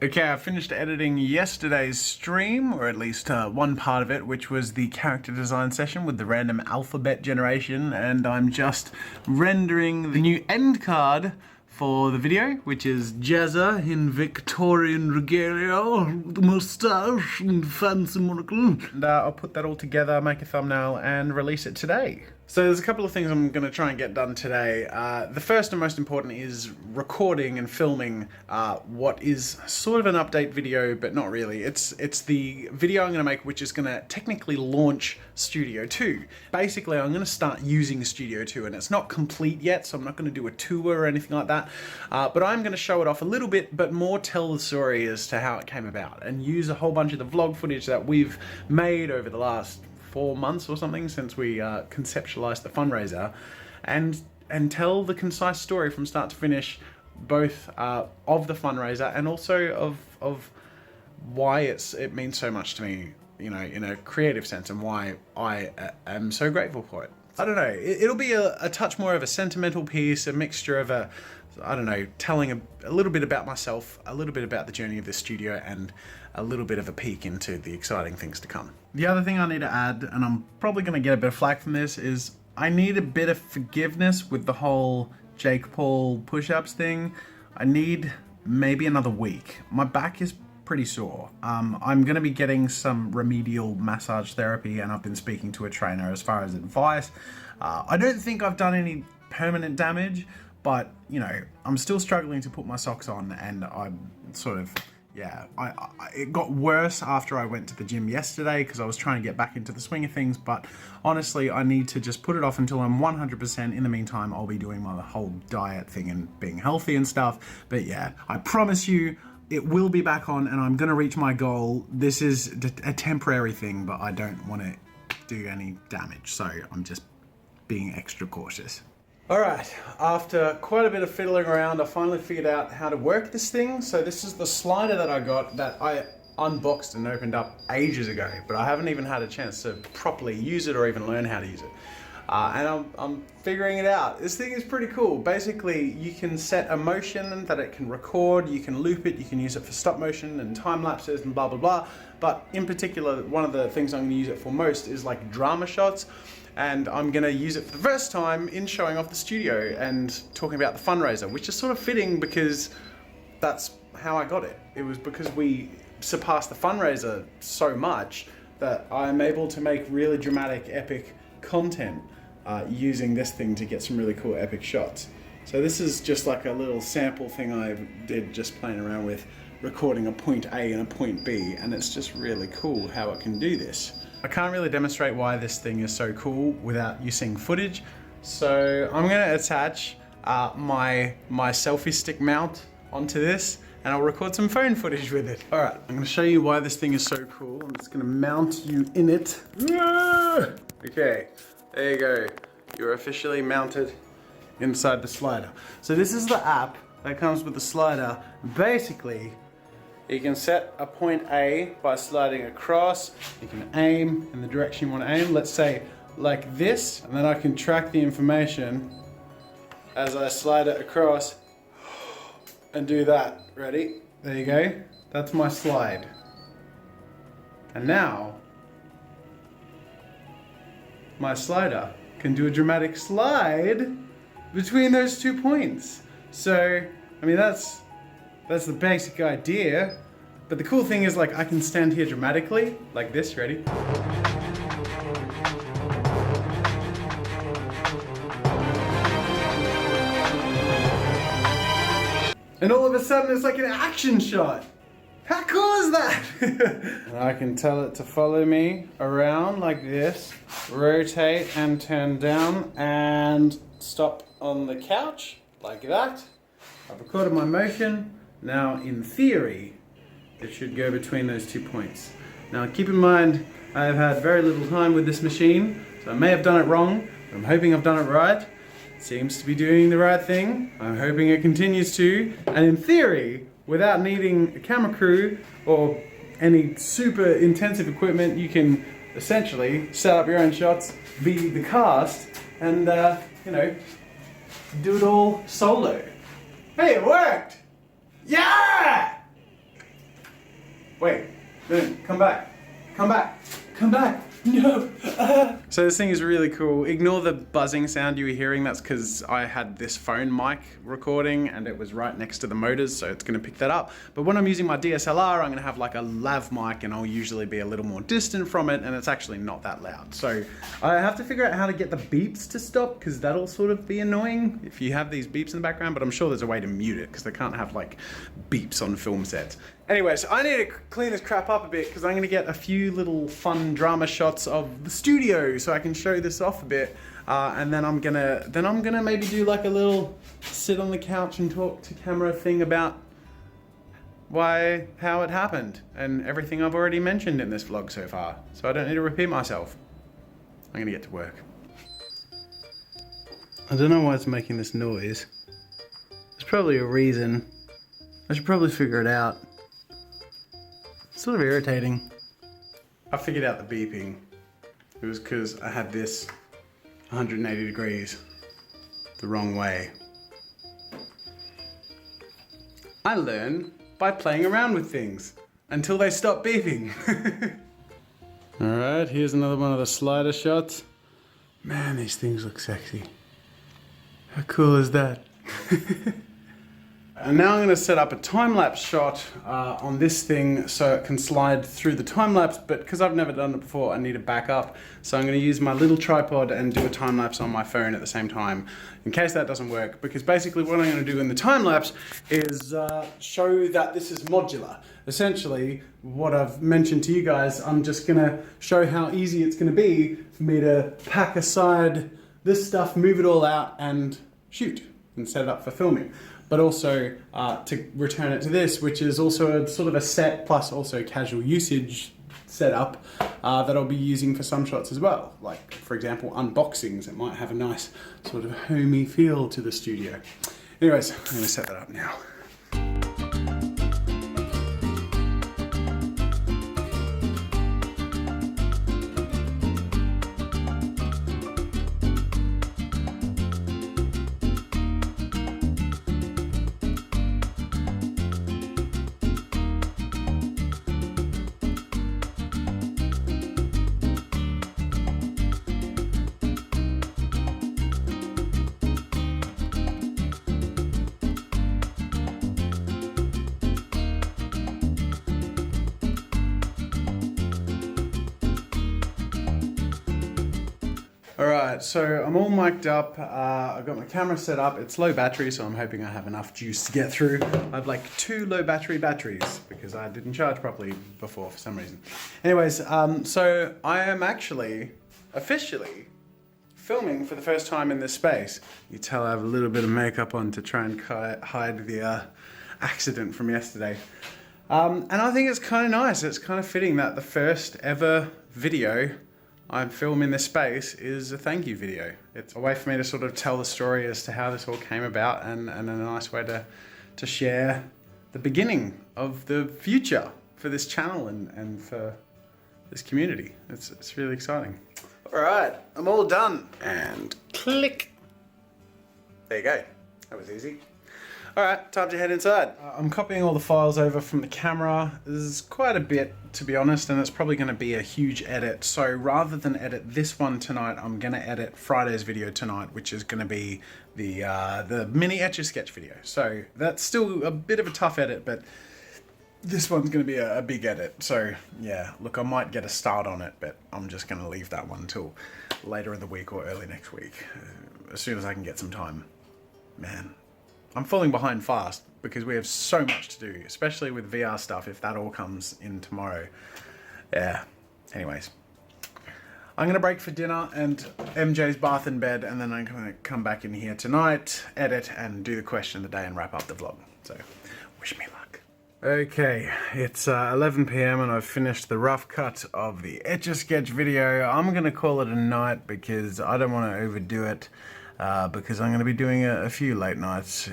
Okay, I finished editing yesterday's stream, or at least one part of it, which was the character design session with the random alphabet generation, and I'm just rendering the new end card for the video, which is Jazza in Victorian regalia, the moustache and fancy monocle. And I'll put that all together, make a thumbnail, and release it today. So there's a couple of things I'm going to try and get done today. The first and most important is recording and filming what is sort of an update video, but not really. It's the video I'm going to make, which is going to technically launch Studio 2. Basically, I'm going to start using Studio 2, and it's not complete yet, so I'm not going to do a tour or anything like that. But I'm going to show it off a little bit, but more tell the story as to how it came about, and use a whole bunch of the vlog footage that we've made over the last 4 months or something since we conceptualized the fundraiser, and tell the concise story from start to finish, both of the fundraiser and also of why it means so much to me, you know, in a creative sense, and why I am so grateful for it. I don't know, it'll be a touch more of a sentimental piece, a mixture of I don't know, telling a little bit about myself, a little bit about the journey of the studio, and a little bit of a peek into the exciting things to come. The other thing I need to add, and I'm probably going to get a bit of flack from this, is I need a bit of forgiveness with the whole Jake Paul push-ups thing. I need maybe another week. My back is pretty sore. I'm going to be getting some remedial massage therapy, and I've been speaking to a trainer as far as advice. I don't think I've done any permanent damage, but, you know, I'm still struggling to put my socks on, and I'm sort of, yeah, it got worse after I went to the gym yesterday because I was trying to get back into the swing of things, but honestly, I need to just put it off until I'm 100%. In the meantime, I'll be doing my whole diet thing and being healthy and stuff, but yeah, I promise you, it will be back on, and I'm going to reach my goal. This is a temporary thing, but I don't want to do any damage, so I'm just being extra cautious. Alright, after quite a bit of fiddling around, I finally figured out how to work this thing. So this is the slider that I got, that I unboxed and opened up ages ago, but I haven't even had a chance to properly use it or even learn how to use it. And I'm figuring it out. This thing is pretty cool. Basically, you can set a motion that it can record, you can loop it, you can use it for stop motion and time lapses and blah blah blah. But in particular, one of the things I'm going to use it for most is like drama shots. And I'm going to use it for the first time in showing off the studio and talking about the fundraiser, which is sort of fitting because that's how I got it. It was because we surpassed the fundraiser so much that I'm able to make really dramatic, epic content using this thing to get some really cool, epic shots. So this is just like a little sample thing I did just playing around with, recording a point A and a point B, and it's just really cool how it can do this. I can't really demonstrate why this thing is so cool without you seeing footage, so I'm going to attach my selfie stick mount onto this, and I'll record some phone footage with it. Alright, I'm going to show you why this thing is so cool. I'm just going to mount you in it. Okay, there you go. You're officially mounted inside the slider. So this is the app that comes with the slider. Basically, you can set a point A by sliding across. You can aim in the direction you want to aim. Let's say like this, and then I can track the information as I slide it across and do that. Ready? There you go. That's my slide. And now, my slider can do a dramatic slide between those 2 points. So, I mean, that's the basic idea, but the cool thing is, like, I can stand here dramatically, like this, ready? And all of a sudden it's like an action shot. How cool is that? And I can tell it to follow me around like this, rotate and turn down, and stop on the couch, like that. I've recorded my motion. Now, in theory, it should go between those 2 points. Now, keep in mind, I have had very little time with this machine, so I may have done it wrong, but I'm hoping I've done it right. It seems to be doing the right thing. I'm hoping it continues to. And in theory, without needing a camera crew or any super intensive equipment, you can essentially set up your own shots, be the cast, and, you know, do it all solo. Hey, it worked! Yeah! Wait, no, come back. Come back. Come back. No. So this thing is really cool. Ignore the buzzing sound you were hearing. That's because I had this phone mic recording and it was right next to the motors, so it's going to pick that up. But when I'm using my DSLR, I'm going to have like a lav mic and I'll usually be a little more distant from it, and it's actually not that loud. So I have to figure out how to get the beeps to stop, because that'll sort of be annoying if you have these beeps in the background, but I'm sure there's a way to mute it because they can't have like beeps on film sets. Anyway, so I need to clean this crap up a bit because I'm going to get a few little fun drama shots of the studio so I can show this off a bit, and then I'm gonna maybe do like a little sit on the couch and talk to camera thing about how it happened and everything I've already mentioned in this vlog so far, so I don't need to repeat myself. I'm gonna get to work. I don't know why it's making this noise. There's probably a reason. I should probably figure it out. It's sort of irritating. I figured out the beeping. It was because I had this 180 degrees the wrong way. I learn by playing around with things until they stop beeping. Alright, here's another one of the slider shots. Man, these things look sexy. How cool is that? And now I'm going to set up a time-lapse shot on this thing so it can slide through the time-lapse, but because I've never done it before, I need a backup. So I'm going to use my little tripod and do a time-lapse on my phone at the same time, in case that doesn't work, because basically what I'm going to do in the time-lapse is show that this is modular. Essentially, what I've mentioned to you guys, I'm just going to show how easy it's going to be for me to pack aside this stuff, move it all out, and shoot, and set it up for filming. But also to return it to this, which is also a sort of a set plus also casual usage setup that I'll be using for some shots as well. Like, for example, unboxings. It might have a nice sort of homey feel to the studio. Anyways, I'm going to set that up now. Alright, so I'm all mic'd up, I've got my camera set up, it's low battery, so I'm hoping I have enough juice to get through. I have like 2 low battery batteries, because I didn't charge properly before for some reason. Anyways, so I am actually, officially, filming for the first time in this space. You tell I have a little bit of makeup on to try and hide the accident from yesterday. And I think it's kind of nice, it's kind of fitting that the first ever video I'm filming this space is a thank you video. It's a way for me to sort of tell the story as to how this all came about, and a nice way to share the beginning of the future for this channel and for this community. It's really exciting. All right, I'm all done. And click. There you go. That was easy. All right, time to head inside. I'm copying all the files over from the camera. There's quite a bit, to be honest, and it's probably going to be a huge edit. So rather than edit this one tonight, I'm going to edit Friday's video tonight, which is going to be the mini Etch-a-Sketch video. So that's still a bit of a tough edit, but this one's going to be a big edit. So yeah, look, I might get a start on it, but I'm just going to leave that one till later in the week or early next week, as soon as I can get some time. Man. I'm falling behind fast because we have so much to do, especially with VR stuff, if that all comes in tomorrow. Yeah, anyways. I'm going to break for dinner and MJ's bath and bed, and then I'm going to come back in here tonight, edit, and do the question of the day and wrap up the vlog. So, wish me luck. Okay, it's 11 PM and I've finished the rough cut of the Etch-a-Sketch video. I'm going to call it a night because I don't want to overdo it. Because I'm going to be doing a few late nights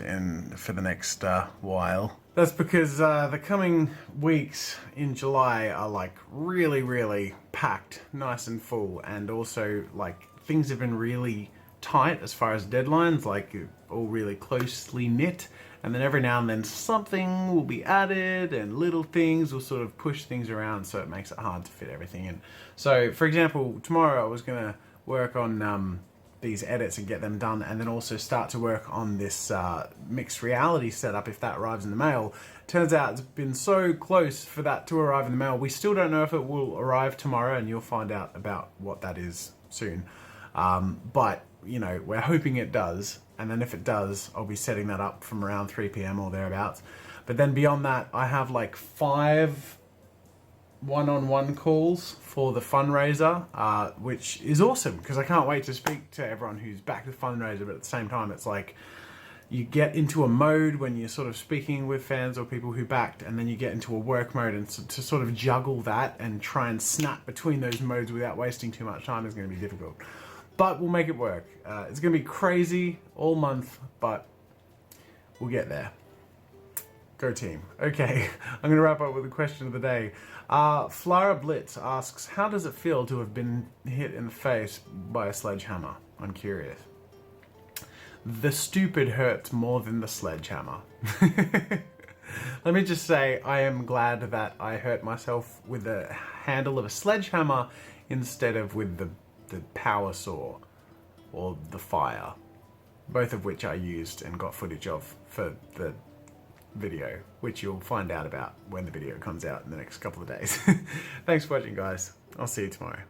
for the next while. That's because the coming weeks in July are like really packed, nice and full, and also like things have been really tight as far as deadlines, like all really closely knit, And then every now and then something will be added and little things will sort of push things around, so it makes it hard to fit everything in. So for example, tomorrow I was gonna work on these edits and get them done, and then also start to work on this mixed reality setup if that arrives in the mail. Turns out it's been so close for that to arrive in the mail. We still don't know if it will arrive tomorrow, and you'll find out about what that is soon. But you know, we're hoping it does, and then if it does, I'll be setting that up from around 3 p.m. or thereabouts. But then beyond that, I have like 5 one-on-one calls for the fundraiser, which is awesome because I can't wait to speak to everyone who's backed the fundraiser. But at the same time, it's like you get into a mode when you're sort of speaking with fans or people who backed, and then you get into a work mode, and to sort of juggle that and try and snap between those modes without wasting too much time is going to be difficult. But we'll make it work. It's going to be crazy all month, but we'll get there. Go team. Okay, I'm going to wrap up with a question of the day. Flara Blitz asks, how does it feel to have been hit in the face by a sledgehammer? I'm curious. The stupid hurts more than the sledgehammer. Let me just say, I am glad that I hurt myself with the handle of a sledgehammer instead of with the power saw or the fire, both of which I used and got footage of for the video, which you'll find out about when the video comes out in the next couple of days. Thanks for watching, guys. I'll see you tomorrow.